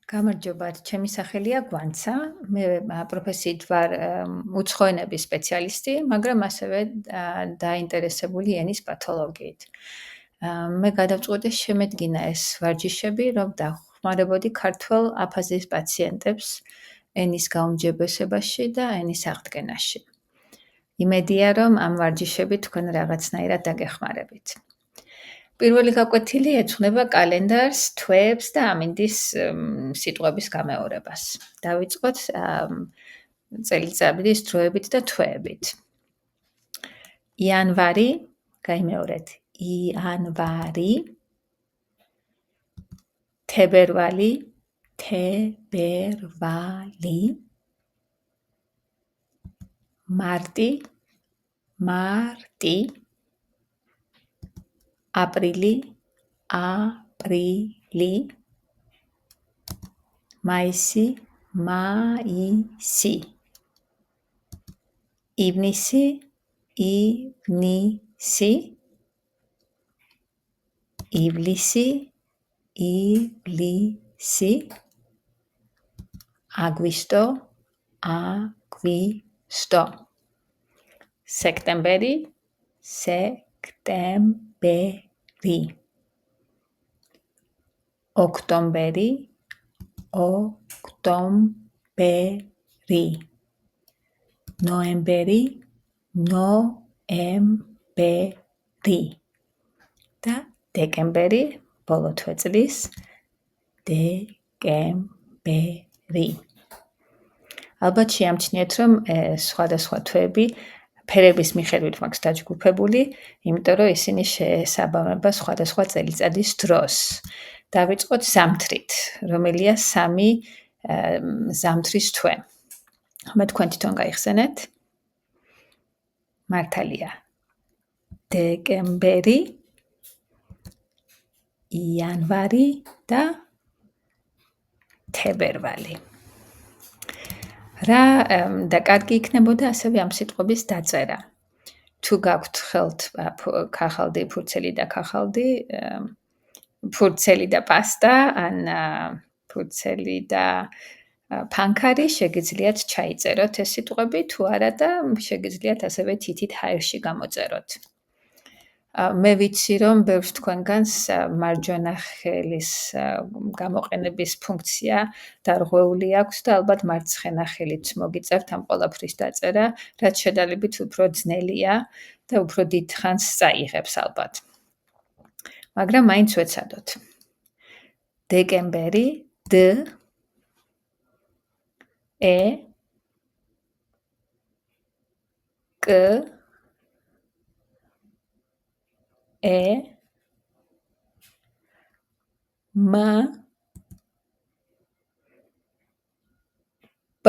გამარჯობა, ჩემი სახელია გვანცა. მე პროფესიით ვარ უცხოენების სპეციალისტი, მაგრამ ასევე დაინტერესებული ენის პათოლოგიით. მე გადავწყვიტე შემედგინა ეს ვარჯიშები, რომ დახმარებოდი ქართველ აფაზის პაციენტებს ენის გაუმჯობესებაში და ენის აღდგენაში. იმედია, რომ ამ ვარჯიშებით თქვენ რაღაცნაირად დაგეხმარებით. პირველი გაკვეთილი ეძღვნება კალენდარს, თვეებს და ამინდის სიტყვების გამეორებას. დავიწყოთ წელიწადის დროებით და თვეებით. იანვარი, გაიმეორეთ, იანვარი, თებერვალი, თებერვალი, მარტი, მარტი, აპრილი, აპრილი, მაისი, მაისი, ივნისი, ივნისი, ივლისი, ივლისი, აგვისტო, აგვისტო, სექტემბერი, სექტემბერი, ოქტომბერი, ოქტომბერი, ნოემბერი, ნოემბერი და დეკემბერი, ბოლო თვეწლის, დეკემბერი. ალბათ შეამჩნიეთ, რომ სხვადასხვა თვეები ფერების მიხედვით მაქვს დაჯგუფებული, იმიტომ რომ ისინი შეესაბამება სხვადასხვა წელიწადის დროს. დავიწყოთ ზამთრით, რომელია 3 ზამთრის თვე. მე თქვენ თვითონ გაიხსენეთ. მართალია. დეკემბერი, იანვარი და თებერვალი. რა და კარგი იქნებოდა ასევე ამ სიტყვების დაწერა. თუ გაქვთ ხელთ ქაღალდი, ფურცელი და ქაღალდი, ფურცელი და პასტა, ან ფურცელი და ფანქარი, შეგიძლიათ ჩაიწეროთ ეს სიტყვები, თუ არა და შეგიძლიათ ასევე თითით ჰაერში გამოწეროთ. მე ვიცი, რომ ბევრს თქვენგანს მარჯვენა ხელის გამოყენების ფუნქცია დარღვეული აქვს და ალბათ მარცხენა ხელით მოგიწევთ ამ ყველაფრის დაწერა, რაც შედარებით უფრო ძნელია და უფრო დიდ ხანს წაიღებს ალბათ. მაგრამ მაინც ვეცადოთ. დეკემბერი, D, E, K, E, M, P,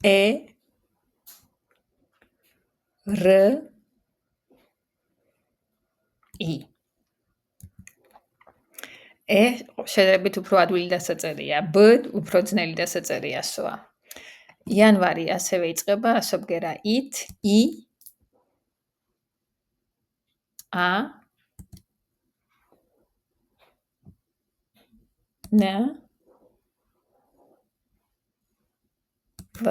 E, R, I. E შედარებით უფრო ადვილი დასაწერია, B უფრო ძნელი დასაწერიასოა. იანვარი ასევე იწყება ასობგერა ით, I, A, N, V,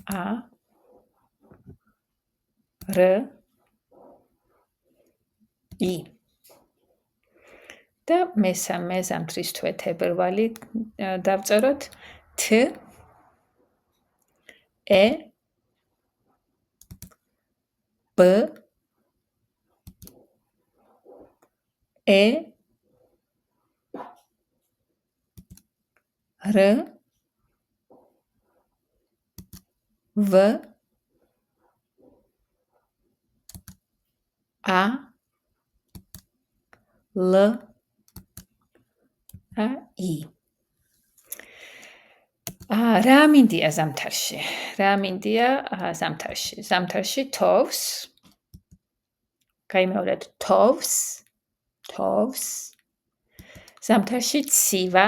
A, R, I. და მესამე ზამთრის თვე თებერვალი დავწეროთ T, E, B, E, R, V, A, L, I. რა მინდია ზამთარში? რა მინდია ზამთარში? ზამთარში თოვს. გაიმეორეთ, თოვს, თოვს. ზამთარში ცივა,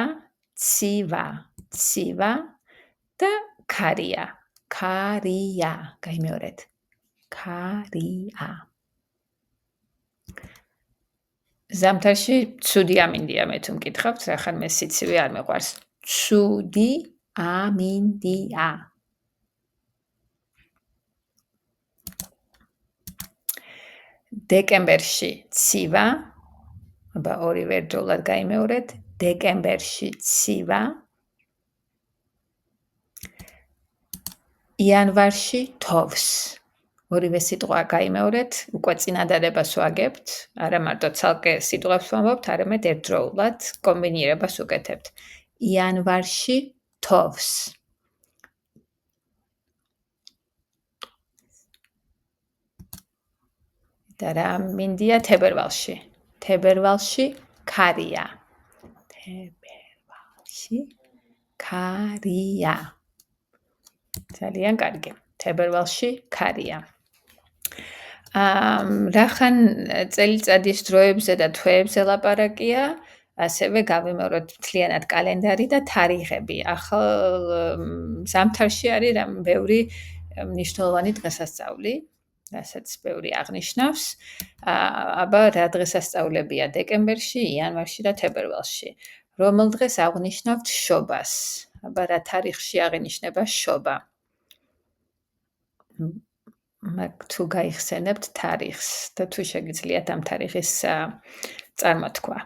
ცივა, ცივა და ქარია, ქარია. გაიმეორეთ, ქარია. ზამთარში ცუდი ამინდია მე თუ მკითხავთ, რახან მე სიცივე არ მეყვარს. ცუდი ამინდია. დეკემბერში ცივა, აბა ორი ვერჯოლად გაიმეორეთ, დეკემბერში ცივა. იანვარში თოვს. ორივე სიტყვა გაიმეორეთ, უკვე წინადადებას ვაგებთ, არა მარტო ცალკე სიტყვებს ვამბობთ, არამედ ერთდროულად კომბინირებას უკეთებთ. იანვარში თოვს. და რა მინდია თებერვალში. თებერვალში ქარია. თებერვალში ქარია. ძალიან კარგი. თებერვალში ქარია. რახან წელიწადის დროებზე და თვეებზე ლაპარაკია, ასევე გავიმეოროთ მთლიანად კალენდარი და თარიღები. ახალ ზამთარში არის ბევრი მნიშვნელოვანი დღესასწაული, რასაც ბევრი აღნიშნავს. აბა რა დღესასწაულებია დეკემბერში, იანვარში და თებერვალში. რომელ დღეს აღნიშნავთ შობას? აბა რა თარიღში აღინიშნება შობა? თუ გაიხსენებთ თარიღს და თუ შეგიძლიათ ამ თარიღის წარმოთქვა.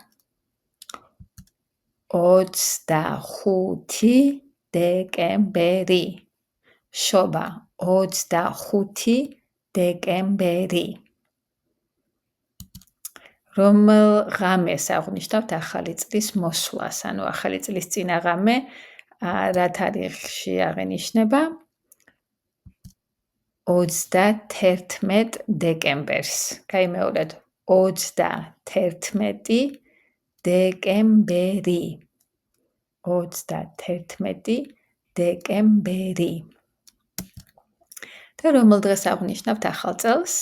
25 დეკემბერი. შობა 25 დეკემბერი. რომელ ღამეს აღნიშნავთ ახალი წლის მოსვლას, ანუ ახალი წლის წინა ღამე რა თარიღში აღინიშნება? 31 დეკემბერს. გაიმეორეთ 31 დეკემბერი. 31 დეკემბერი. და რომელ დღეს აღნიშნავთ ახალ წელს?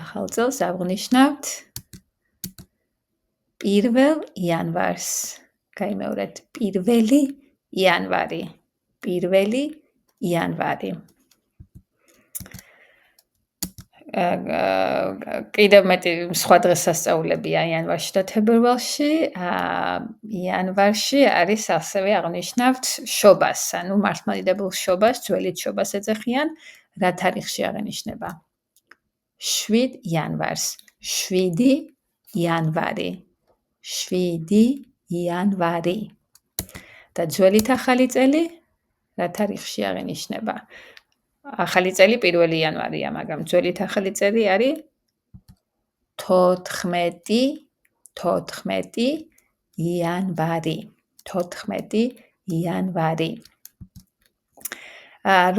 ახალ წელს აღნიშნავთ 1 იანვარს. გაიმეორეთ 1 იანვარი. 1 იანვარი. კიდევ მეტი სხვა დღესასწაულებია იანვარში და თებერვალში. იანვარში არის ასევე აღნიშნავთ შობას, ანუ მართლმადიდებელ შობას, ძველით შობას ეძახიან. რა თარიღში აღინიშნება? 7 იანვარს. 7 იანვარი. 7 იანვარი. და ძველით ახალი წელი რა თარიღში აღინიშნება? ახალი წელი 1 იანვარია, მაგრამ ძველით ახალი წელი არის 14 იანვარი. 14 იანვარი.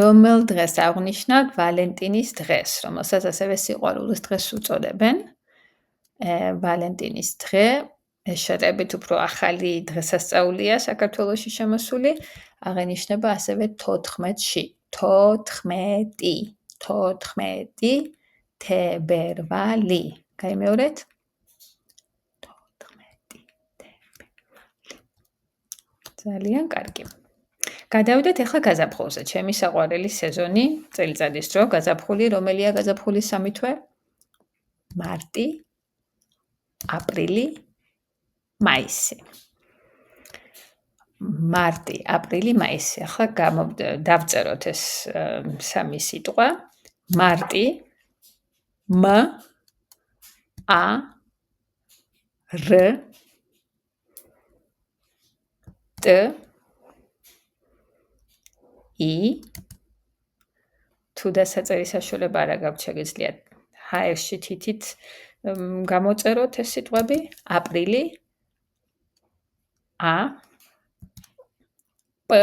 რომელ დღეს აღნიშნავთ ვალენტინის დღეს, რომელსაც ასევე სიყვარულის დღეს უწოდებენ. ვალენტინის დღე შეტებით უფრო ახალი დღესასწაულია საქართველოში შემოსული, აღინიშნება ასევე 14-ში. 14 თებერვალი. გაიმეორეთ? 14 თებერვალი. ძალიან კარგი. გადავიდეთ ახლა გაზაფხულზე. ჩემი საყვარელი სეზონი, წელიწადის დრო, გაზაფხული. რომელია გაზაფხულის 3 თვე? მარტი, აპრილი, მაისი. მარტი, აპრილი, მაისი. ახლა დავწეროთ ეს 3 სიტყვა. მარტი, մ, ა, რ, ტ, ი. თუ დასაწერი საშუალება არ გაქვთ, შეგიძლიათ ჰაერში თითით გამოწეროთ ეს სიტყვები. აპრილი, ა, პ,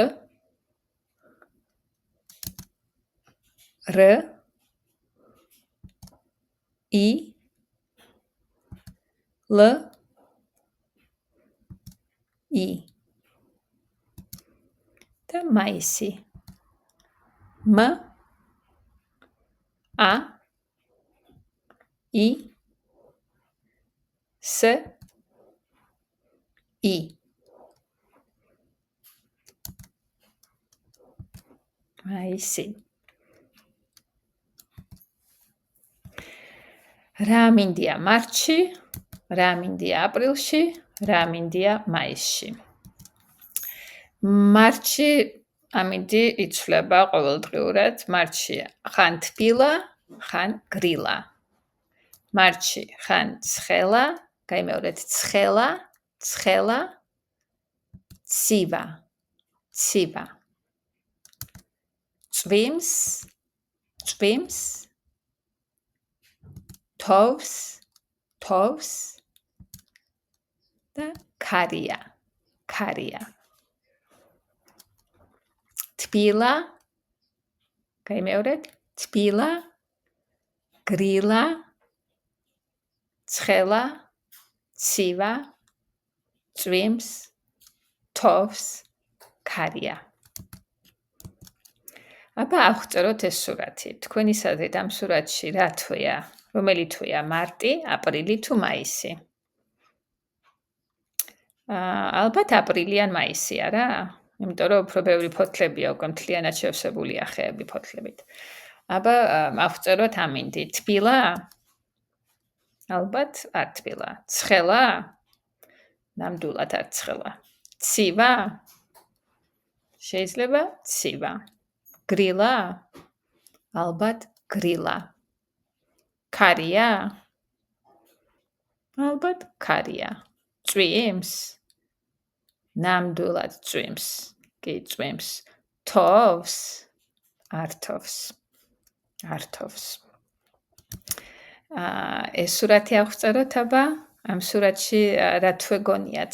რ, ი, ლ, ი. და მაისი. м, а, и, с, и. მაისი. რა მინდია მარტში? რა მინდია აპრილში, რა მინდია მაისში. მარტში ამინდი იცვლება ყოველდღიურად. მარტში ხან თბილა, ხან გრილა. მარტში ხან ცხელა, გაიმეორეთ ცხელა, ცხელა, ცივა, ცივა. წვიმს, წვიმს, თოვს, თოვს და ქარია, ქარია. თბილა, გაიმეორეთ, თბილა, გრილა, ცხელა, ცივა, წვიმს, თოვს, ქარია. აბა აღწეროთ ეს სურათი. თქვენი აზრით ამ სურათში რა თვეა? რომელი თვეა? მარტი, აპრილი თუ მაისი? ალბათ აპრილი ან მაისია რა. იმიტომ რომ უფრო ბევრი ფოთლებია, უკვე მთლიანად შევსებულია ხეები ფოთლებით. აბა აღწეროთ ამინდი. თბილა? ალბათ არ თბილა. ცხელა? ნამდვილად არ ცხელა. ცივა? შეიძლება ცივა. გრილა? ალბათ გრილა. ქარია? ალბათ ქარია. წვიმს? ნამდვილად წვიმს. კი, წვიმს. თოვს? არ თოვს. არ თოვს. ეს სურათი აღწეროთ აბა. ამ სურათში რა თვე გონიათ,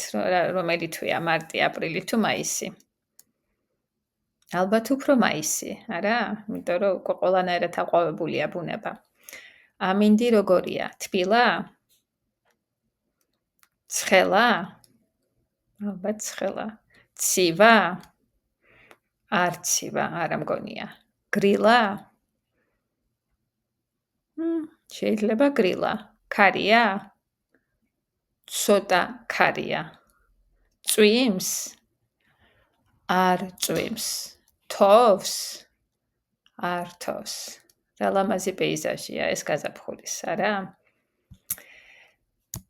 რომელი თვეა? მარტი, აპრილი თუ მაისი? ალბათ უფრო მაისი, არა? იმიტომ რომ უკვე ყველანაირად აყვავებულია ბუნება. ამინდი როგორია? თბილა? ცხელა? ალბათ ცხელა. ცივა? არ ცივა, არა მგონია. გრილა? შეიძლება გრილა. ქარია? ცოტა ქარია. წვიმს? არ წვიმს. თოვს? არ თოვს. რა ლამაზი პეიზაჟია ეს გაზაფხულის, არა?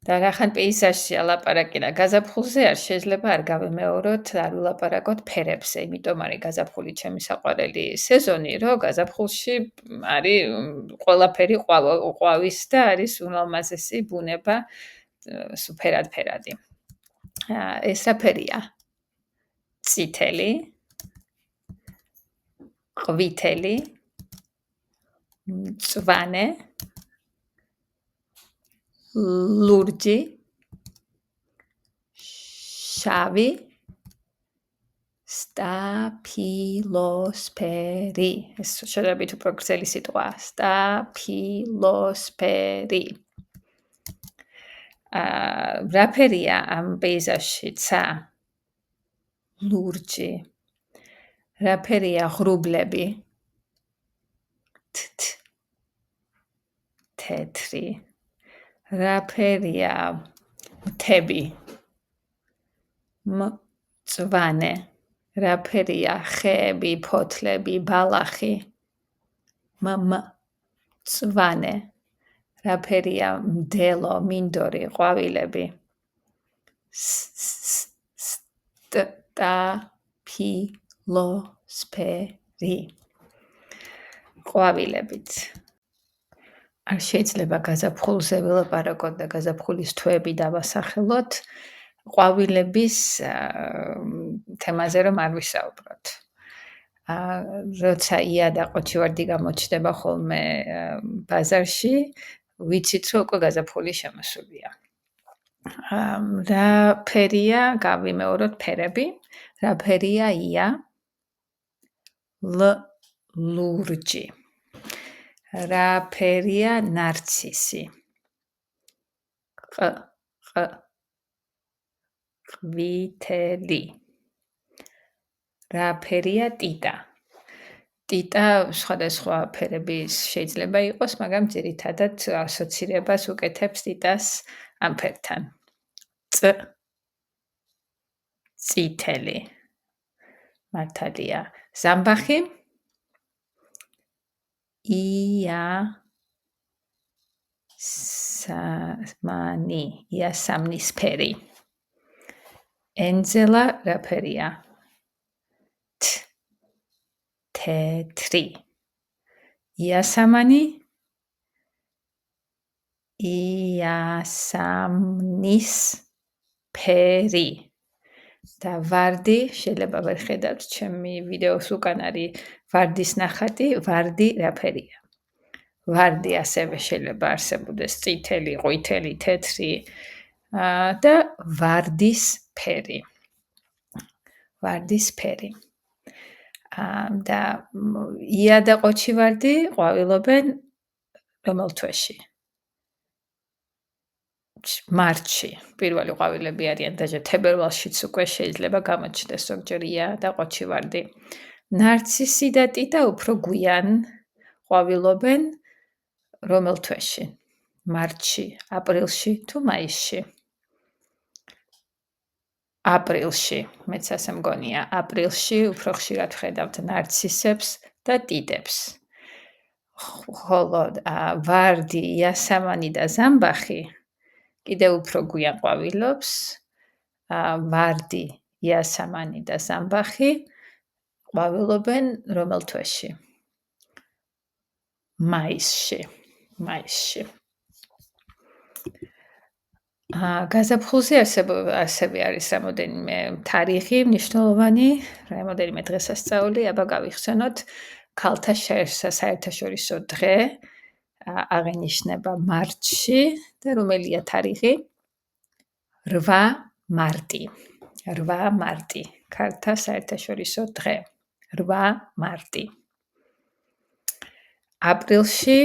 და რახან პეიზაჟია ლაპარაკი და გაზაფხულზე არ შეიძლება არ გავიმეოროთ, არ ვილაპარაკოთ ფერებზე, იმიტომ არის გაზაფხული ჩემი საყვარელი სეზონი, რომ გაზაფხულში არის ყველაფერი ყვავის და არის ულამაზესი ბუნება, ფერად-ფერადი. ეს რა ფერია? წითელი, ყვითელი, მწვანე, ლურჯი, შავი, სტაფილოსფერი. ეს შედარებით უფრო გრძელი სიტყვა. სტაფილოსფერი. რა ფერია ამ პეიზაჟში? ცა, ლურჯი. რა ფერია ღრუბლები? თეთრი. რა ფერია მთები? მწვანე. რა ფერია ხეები, ფოთლები, ბალახი? მწვანე. რა ფერია მდელო, მინდორი, ყვავილები? სტაფილოსფერი. ყვავილებით. არ შეიძლება გაზაფხულზე ვილაპარაკოთ და გაზაფხულის თვეები დავასახელოთ, ყვავილების თემაზე რომ არ ვისაუბროთ. როცა ია და ყოჩივარდი გამოჩნდება ხოლმე ბაზარში, ვიცით რომ უკვე გაზაფხული შემოსულია. რა ფერია, გავიმეოროთ ფერები, რა ფერია ია? ლურჯი. რა ფერია ნარცისი? ყვითელი. რა ფერია ტიტა? ტიტა სხვადასხვა ფერების შეიძლება იყოს, მაგრამ ძირითადად ასოცირებას უკეთებს ტიტას ამ ფერთან. წითელი. მართალია. ზამბახი? სამანი, იასამნისფერი. ენძელა რა ფერია? თეთრი. იასამანი, იასამნისფერი. და ვარდი, შეიძლება ვერ ხედავთ, ჩემი ვიდეოს უკან არის ვარდის ნახატი, ვარდი რა ფერია? ვარდი ასევე შეიძლება არსებობდეს წითელი, ყვითელი, თეთრი და ვარდის ფერი. ვარდის ფერი. და ია და ყოჩი ვარდი ყვავილობენ რომელ თვეში? მარტში. პირველი ყვავილები არიან და თებერვალშიც უკვე შეიძლება გამოჩნდეს ზოგჯერ ია და ყოჩი ვარდი. ნარცისი და ტიტა უფრო გვიან ყვავილობენ რომელ თვეში? მარტში, აპრილში თუ მაისში? აპრილში, მეც ასე მგონია, აპრილში უფრო ხშირად ხედავთ ნარცისებს და ტიტებს. ხოლო ვარდი, იასამანი და ზამბახი კიდევ უფრო გვიან ყვავილობს. ვარდი, იასამანი და ზამბახი ყვავილობენ რომელ თვეში? მაისში. მაისში. გაზაფხულზე ასევე არის რამოდენიმე თარიღი, მნიშვნელოვანი, რამოდენიმე დღესასწაული, აბა გავიხსენოთ, ქალთა საერთაშორისო დღე აღინიშნება მარტში და რომელია თარიღი? 8 მარტი. 8 მარტი. ქალთა საერთაშორისო დღე. 8 მარტი. აპრილში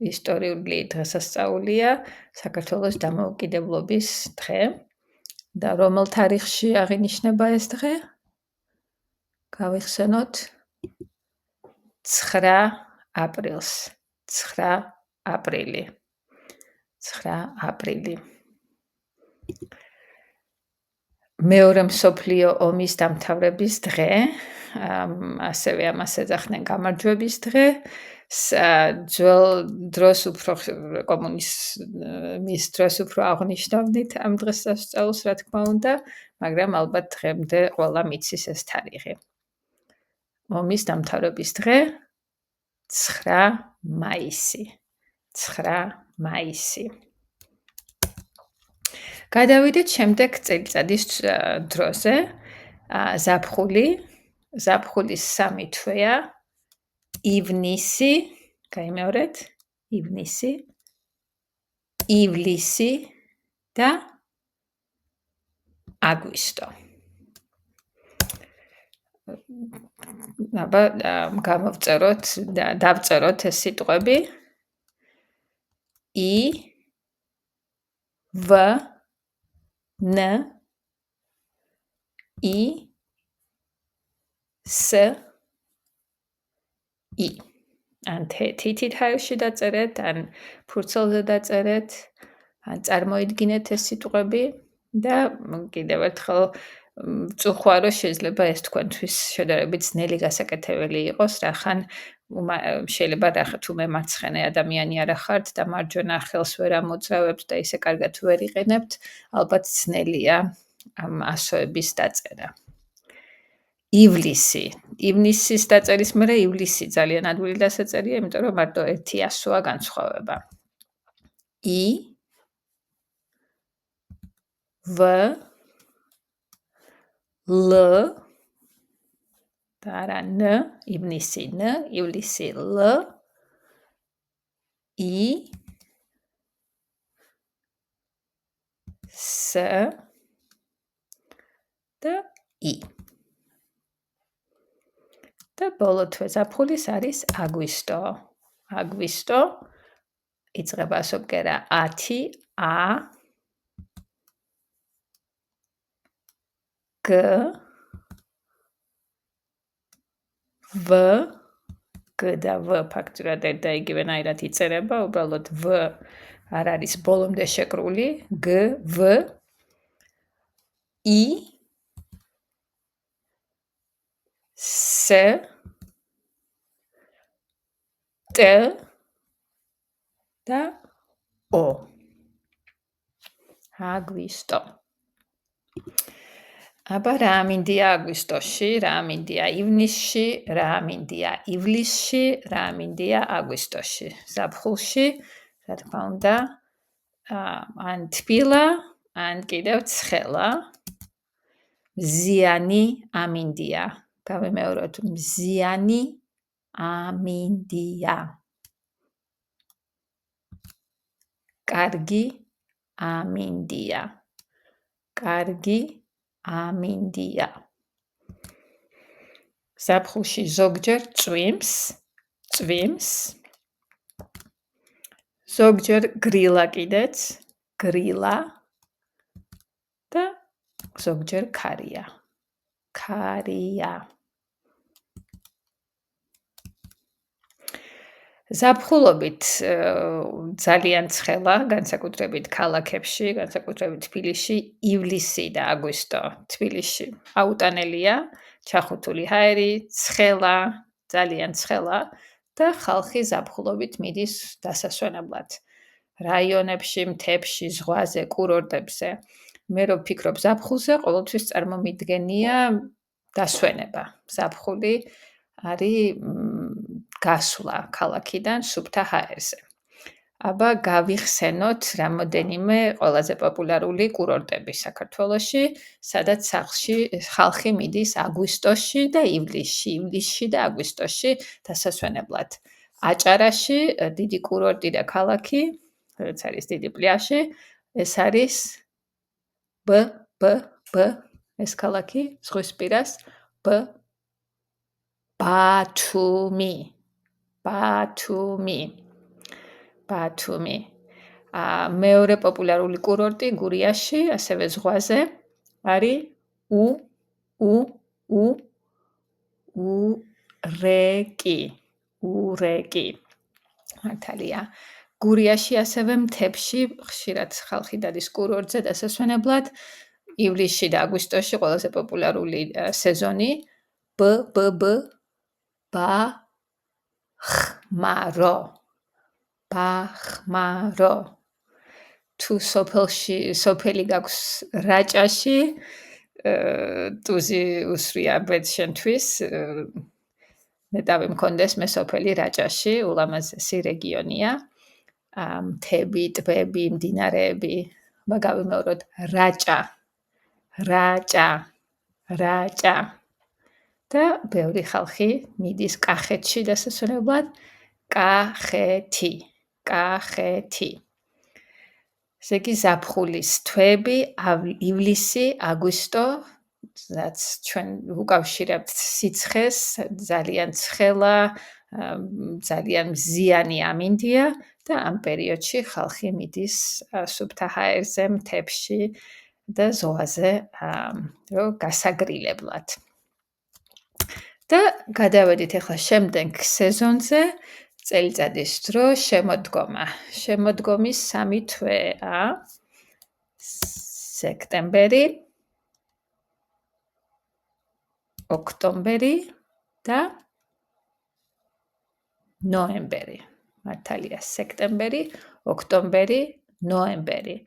ისტორიული დღესასწაულია საქართველოს დამოუკიდებლობის დღე და რომელ თარიღში აღინიშნება ეს დღე? გავიხსენოთ 9 აპრილს. 9 აპრილი. 9 აპრილი. მეორე მსოფლიო ომის დამთავრების დღე, ასევე ამას ეძახდნენ გამარჯვების დღე. ძველ დროს უფრო კომუნიზმის დროს უფრო აღნიშნავდით ამ დღესასწაულს, რა თქმა უნდა, მაგრამ ალბათ დღემდე ყველა მიცის ეს თარიღი. ომის დამთავრების დღე 9 მაისი. 9 მაისი. გადავიდეთ შემდეგ წელიწადის დროზე. ზაფხული. ზაფხულის 3 თვეა. ივნისი, გაიმეორეთ, ივნისი, ივლისი და აგვისტო. აბა გამოვწეროთ და დავწეროთ ეს სიტყვები. I V N I S I. ან თითით ჰაერში დაწერეთ, ან ფურცელზე დაწერეთ, ან წარმოიდგინეთ ეს სიტყვები და კიდევ ერთხელ წუხვა, რომ შეიძლება ეს თქვენთვის შედარებით ძნელი გასაკეთებელი იყოს, რახან შეიძლება თუმე მარცხენა ადამიანი არა ხართ და მარჯვენა ხელს ვერ ამოძრავებთ და ისე კარგად ვერ იყენებთ, ალბათ ძნელია ამ ასოების დაწერა. ივლისი. ივნისის დაწერის მერე ივლისი ძალიან ადვილი დასაწერია, იმიტომ რომ მარტო ერთი ასოა განსხვავება. I V L და არა N, ივნისი N, ივლისი L I S და I. და ბოლო თვე ზაფხულის არის აგვისტო. აგვისტო იწყება ასობგერა 10 A G V G და V ფაქტურად ერთ და იგივენაირად იწერება, უბრალოდ V არ არის ბოლომდე შეკრული, G V I S T და ო. აგვისტო. აბა რა მინდია აგვისტოში, რა მინდია ივნისში, რა მინდია ივლისში, რა მინდია აგვისტოში. ზაფხულში, რა თქმა უნდა, ან თბილა, ან კიდევ ცხელა. მზიანი ამინდია. გავიმეოროთ, მზიანი ამინდია. კარგი ამინდია. კარგი ამინდია. ზაფხულში ზოგჯერ წვიმს. ზოგჯერ გრილა კიდეც, გრილა და ზოგჯერ ქარია. ქარია. ზაფხულობით ძალიან ცხელა, განსაკუთრებით ქალაქებში, განსაკუთრებით თბილისში, ივლისი და აგვისტო. თბილისში აუტანელია, ჩახუთული ჰაერი, ცხელა, ძალიან ცხელა და ხალხი ზაფხულობით მიდის დასასვენებლად. რაიონებში, მთებში, ზღვაზე, კურორტებზე. მე რო ვფიქრობ ზაფხულზე, ყოველთვის წარმომიდგენია დასვენება. ზაფხული არის გასვლა ქალაქიდან სუფთა ჰაერზე. აბა გავიხსენოთ რამოდენიმე ყველაზე პოპულარული კურორტები საქართველოში, სადაც ხალხი მიდის აგვისტოში და ივლისში და აგვისტოში დასასვენებლად. აჭარაში დიდი კურორტი და ქალაქი, სადაც არის დიდი პლაჟი, ეს არის ეს ქალაქი ზღვისპირას ბათუმი. მეორე პოპულარული კურორტი გურიაში, ასევე ზღვაზე, არის ურეკი. მართალია. გურიაში ასევე მთებში ხშირად ხალხი დადის კურორტზე დასასვენებლად. ივლისში და აგვისტოში ყველაზე პოპულარული სეზონი ბახმარო. თუ სოფელი გაქვს რაჭაში, ტუზი უსვია ბედს შენთვის, ნეტავი მქონდეს მე სოფელი რაჭაში, ულამაზესი რეგიონია. მთები, ტბები, მდინარეები, გავიმეოროთ რაჭა. და ბევრი ხალხი მიდის კახეთში დასასვენებლად. კახეთი. ესე იგი ზაფხულის თვეები, ივლისი, აგვისტო, რაც ჩვენ უკავშირებთ სიცხეს, ძალიან ცხელა, ძალიან მზიანი ამინდია და ამ პერიოდში ხალხი მიდის სუფთა ჰაერზე, მთებში და ზღვაზე, რომ გასაგრილებლად. და გადავედით ახლა შემდგ სეზონზე, წელიწადის დრო, შემოდგომა. შემოდგომის 3 თვეა: სექტემბერი, ოქტომბერი და ნოემბერი. მართალია, სექტემბერი, ოქტომბერი, ნოემბერი.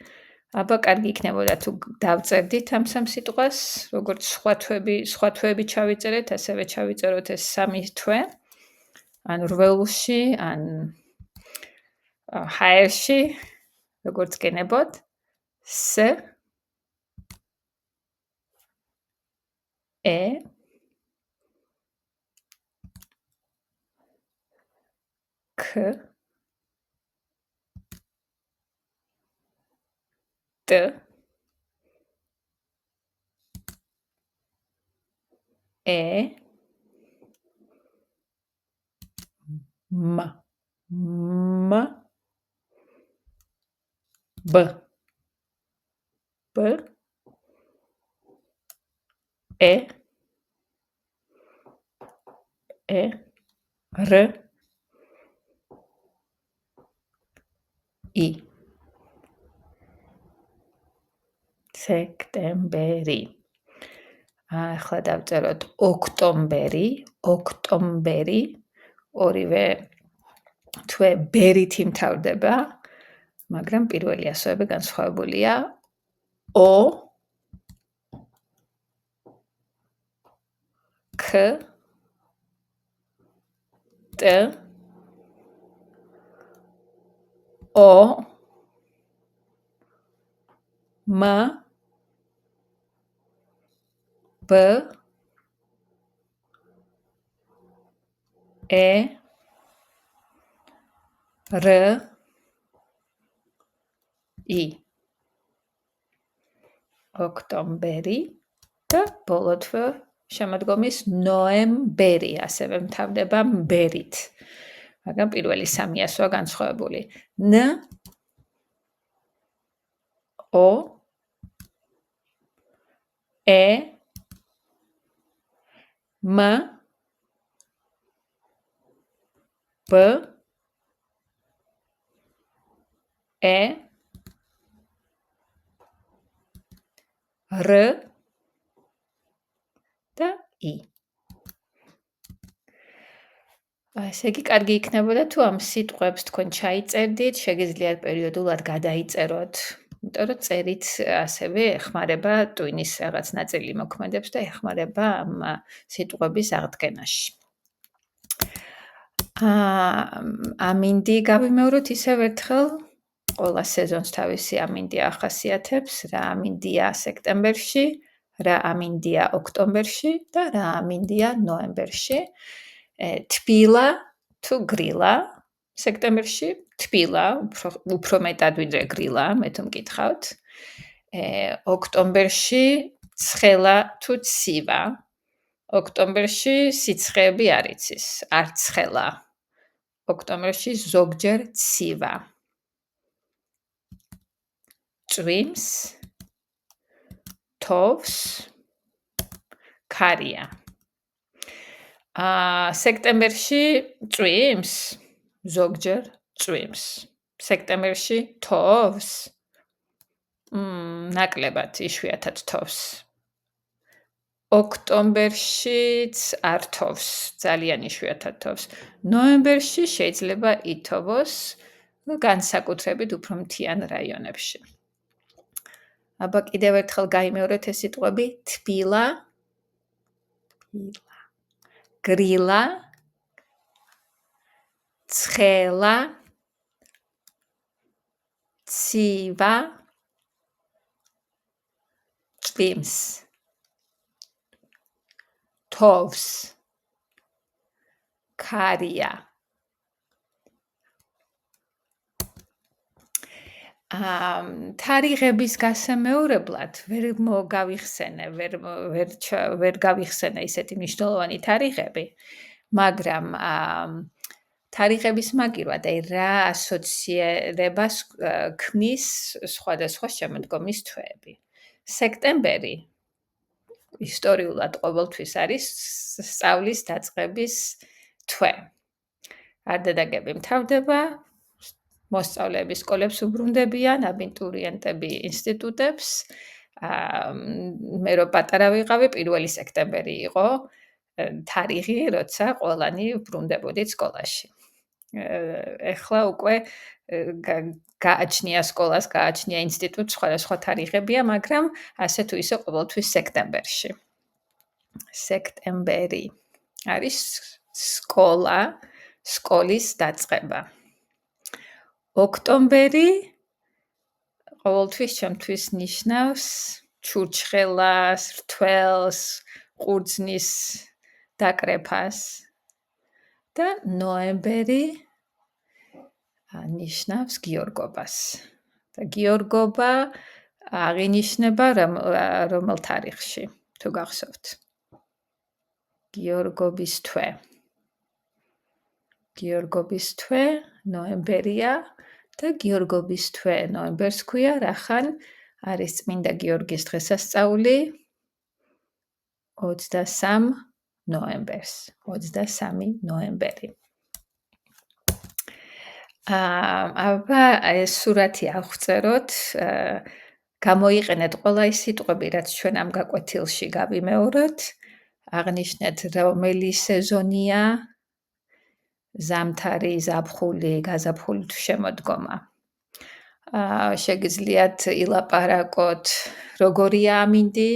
აბა კარგი იქნებოდა თუ დავწერდით ამ 3 სიტყვას, როგორც სხვა თვეები ჩავიწერეთ, ასევე ჩავიწეროთ ეს 3 თვე. ან რველში, ან ჰაერში, როგორც გენებოთ. სექტემბერი. ახლა დავწეროთ ოქტომბერი. ორივე თვე ბერით იმთავრდება. მაგრამ პირველი ასოები განსხვავებულია. O, K, T, O, M, B, E, R, I. ოქტომბერი და ბოლო თვე შემოდგომის ნოემბერი, ასევე მთავრდება მბერით. მაგრამ პირველი სამი ასოა განსხვავებული. N, O, E, M, B, E, R და I. ესე იგი, კარგი იქნებოდა თუ ამ სიტყვებს თქვენ ჩაიწერდით, შეგიძლიათ პერიოდულად გადაიწეროთ, იმიტომ რომ წერით ასევე ეხმარება ტვინის რაღაც ნაწილი მოქმედებს და ეხმარება ამ სიტყვების აღდგენაში. ამინდი გავიმეოროთ ისევ ერთხელ, ყველა სეზონს თავისი ამინდი ახასიათებს, რა ამინდია სექტემბერში, რა ამინდია ოქტომბერში და რა ამინდია ნოემბერში. თბილა თუ გრილა სექტემბერში, თბილა უფრო მეტად ვიდრე გრილა, მე თუ მკითხავთ. ოქტომბერში ცხელა თუ ცივა. ოქტომბერში სიცხეები არ იცის, არ ცხელა. ოქტომბერში ზოგჯერ ცივა. წვიმს, თოვს, ქარია. სექტემბერში წვიმს, ზოგჯერ წვიმს. სექტემბერში თოვს, ნაკლებად, იშვიათად თოვს. ოქტომბერშიც არ თოვს, ძალიან იშვიათად თოვს. ნოემბერში შეიძლება ითოვოს, განსაკუთრებით უფრო მთიან რაიონებში. აბა კიდევ ერთხელ გაიმეორეთ ეს სიტყვები: თბილა, გრილა, ცხელა, ცივა, წვიმს, თოვს, ქარია. თარიღების გასამეორებლად ვერ გავიხსენე, ვერ გავიხსენე ისეთი მნიშვნელოვანი თარიღები, მაგრამ თარიღების მაგივრად, აი რა ასოცირებას ქმნის სხვადასხვა შემოდგომის თვეები. სექტემბერი ისტორიულად ყოველთვის არის სწავლის დაწყების თვე. არდადეგები მთავრდება, მოსწავლეები სკოლებს უბრუნდებიან, აბიტურიენტები ინსტიტუტებს. მე რო პატარა ვიყავი, 1 სექტემბერი იყო თარიღი, როცა ყველანი უბრუნდებოდით სკოლაში. ეხლა უკვე გააჩნია სკოლას, გააჩნია ინსტიტუტს, სხვადასხვა თარიღებია, მაგრამ ასე თუ ისე ყოველთვის სექტემბერში. სექტემბერი არის სკოლა, სკოლის დაწყება. ოქტომბერი ყოველთვის ჩემთვის ნიშნავს ჩურჩხელას, რთველს, ყურძნის დაკრეფას და ნოემბერი ნიშნავს გიორგობას. და გიორგობა აღინიშნება რომელ თარიღში, თუ გახსოვთ. გიორგობის თვე. გიორგობის თვე ნოემბერია და გიორგობის თვე ნოემბერს ქვია, რახან არის წმინდა გიორგის დღესასწაული 23 ნოემბერს, 23 ნოემბერი. აბა ეს სურათი აღწეროთ, გამოიყენეთ ყველა ის სიტყვები, რაც ჩვენ ამ გაკვეთილში გავიმეოროთ, აღნიშნეთ რომელი სეზონია, ზამთარი, ზაფხული, გაზაფხული თუ შემოდგომა. შეგიძლიათ ილაპარაკოთ როგორია ამინდი,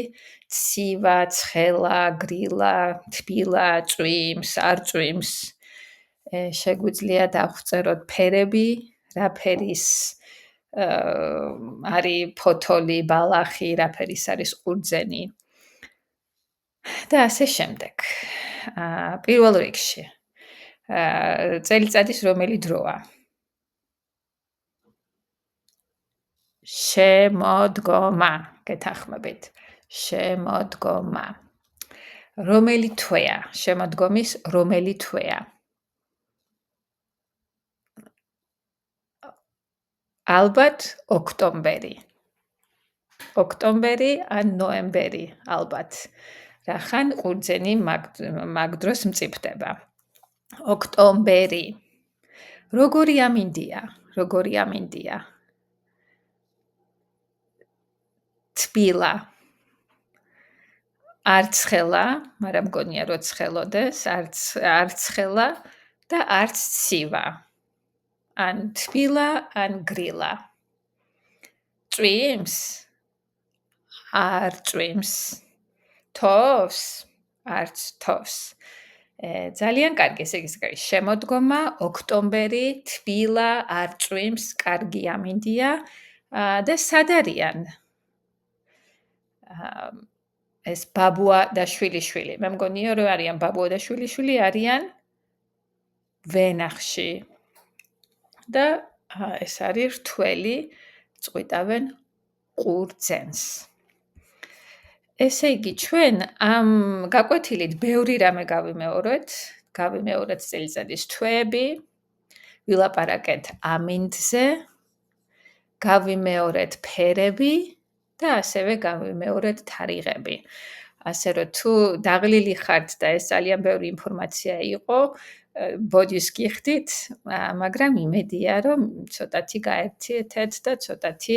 ცივა, ცხელა, გრილა, თბილა, წვიმს, არ წვიმს. შეგვიძლიათ აღწეროთ ფერები, რა ფერის არის ფოთოლი, ბალახი, რა ფერის არის ყურძენი და ასე შემდეგ. პირველ რიგში წელიწადის რომელი დროა? შემოდგომა, გეთანხმებით. შემოდგომა. რომელი თვეა? შემოდგომის რომელი თვეა? ალბათ ოქტომბერი. ოქტომბერი ან ნოემბერი, ალბათ. რახან ყურძენი მაგ დროს მწიფდება. ოქტომბერი. როგორი ამინდია? როგორი ამინდია? თბილა. არ ცხელა, მაგრამ მგონია რომ ცხელოდეს, არ ცხელა და არც ცივა. ან თბილა, ან გრილა. წვიმს? არ წვიმს. თოვს? არც თოვს. ძალიან კარგი, ესე იგი, შემოდგომა, ოქტომბერი, თბილა, არ წვიმს, კარგი ამინდია და სად არიან? ეს ბაბუა და შვილიშვილი. მე მგონია რომ არიან ბაბუა და შვილიშვილი, არიან ვენახში. და ეს არის რთველი, წყვიტავენ ყურძენს. ესე იგი, ჩვენ ამ გაკვეთილით ბევრი რამე გავიმეორეთ. გავიმეორეთ წელიწადის თვეები, ვილაპარაკეთ ამინდზე, გავიმეორეთ ფერები და ასევე გავიმეორეთ თარიღები. ასე რომ თუ დაღლილი ხართ და ეს ძალიან ბევრი ინფორმაცია იყო, ბოდის გიხდით, მაგრამ იმედია რომ ცოტათი გაერთიეთეთ და ცოტათი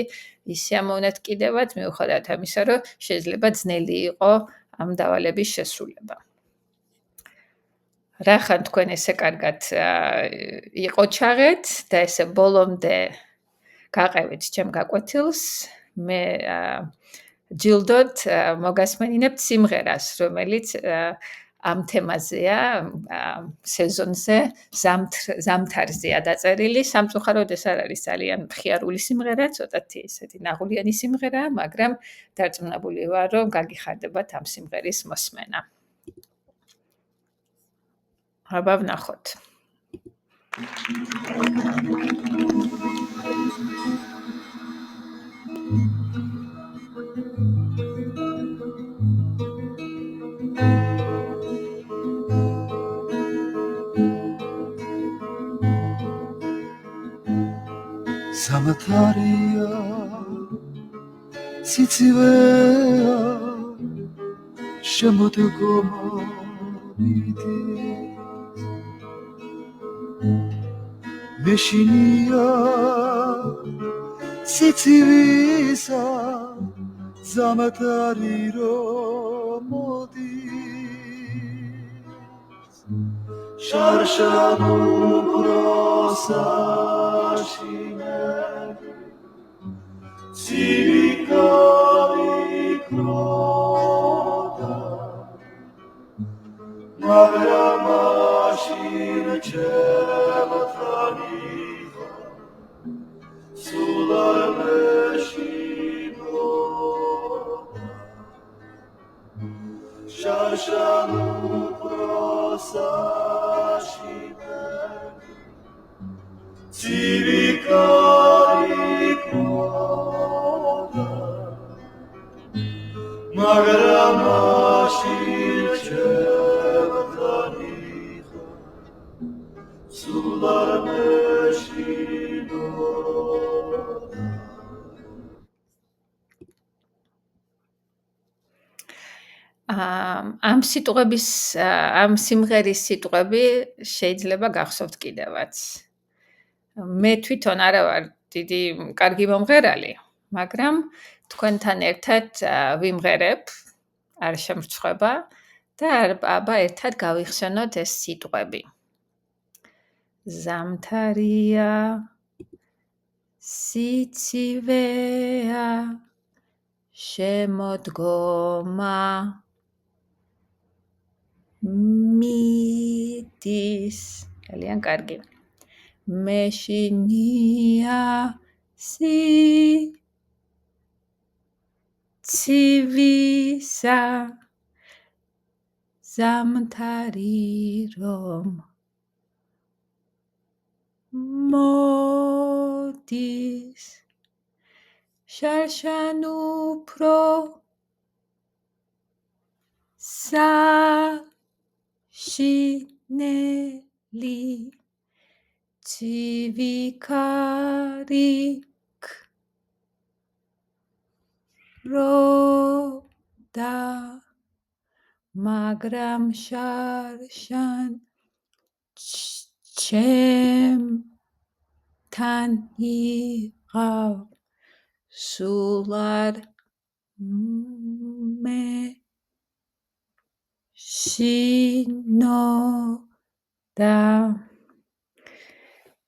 ისიამოვნეთ კიდევაც, მიუხედავად ამისა, რომ შეიძლება ძნელი იყო ამ დავალების შესრულება. რახან თქვენ ესე კარგად იყოჩაღეთ და ესე ბოლომდე გაყევით ჩემ გაკვეთილს, მე ჯილდოდ მოგასმენინებთ სიმღერას, რომელიც ამ თემაზეა, სეზონზე, ზამთარზეა დაწერილი. სამწუხაროდ ეს არ არის ძალიან მხიარული სიმღერა, ცოტათი ესეთი ნაღულიანი სიმღერაა, მაგრამ დარწმუნებული ვარ, რომ გაგიხარდებათ ამ სიმღერის მოსმენა. აბა ვნახოთ. ზამთარია ციცივეა შემოდგომა მიდის მეშინია ციცივისა ზამთარი რომ მოდის შარშან უბროსაში ცივი კროდა მაგრამ მაშინ ჩემთან იყო სულ არ მეშინოდა შარშან უბროსაში ცივი მაგრამ მაშინ ჩემთან იყო სულ არ მეშინოდა ამ სიტყვების, ამ სიმღერის სიტყვები შეიძლება გახსოვთ კიდევაც. მე თვითონ არა ვარ დიდი კარგი მომღერალი, მაგრამ თქვენთან ერთად ვიმღერებ, არ შემრცხვება და აბა ერთად გავიხსენოთ ეს სიტყვები. ზამთარია სიცივეა შემოდგომა მიდის ძალიან კარგი მეშინია ცივისა ზამთარი რომ მოდის შარშან უფრო საშინელი ცივი ქარიქ როდა მაგრამ შარშან ჩემთან იყავ სულ არ მეშინოდა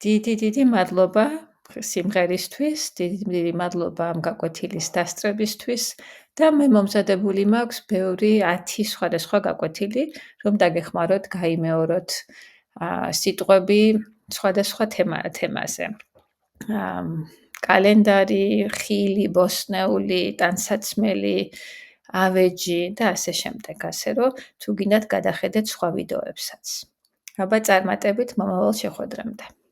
დიდი მადლობა სიმღერისთვის, დიდი მადლობა ამ გაკვეთილის დასწრებისთვის და მე მომზადებული მაქვს ბევრი 10 სხვადასხვა გაკვეთილი, რომ დაგეხმაროთ გაიმეოროთ სიტყვები სხვადასხვა თემაზე. კალენდარი, ხილი, ბოსტნეული, ტანსაცმელი, ავეჯი და ასე შემდეგ, ასე რომ თუ გინდათ გადახედეთ სხვა ვიდეოებსაც. აბა წარმატებით მომავალ შეხვედრამდე.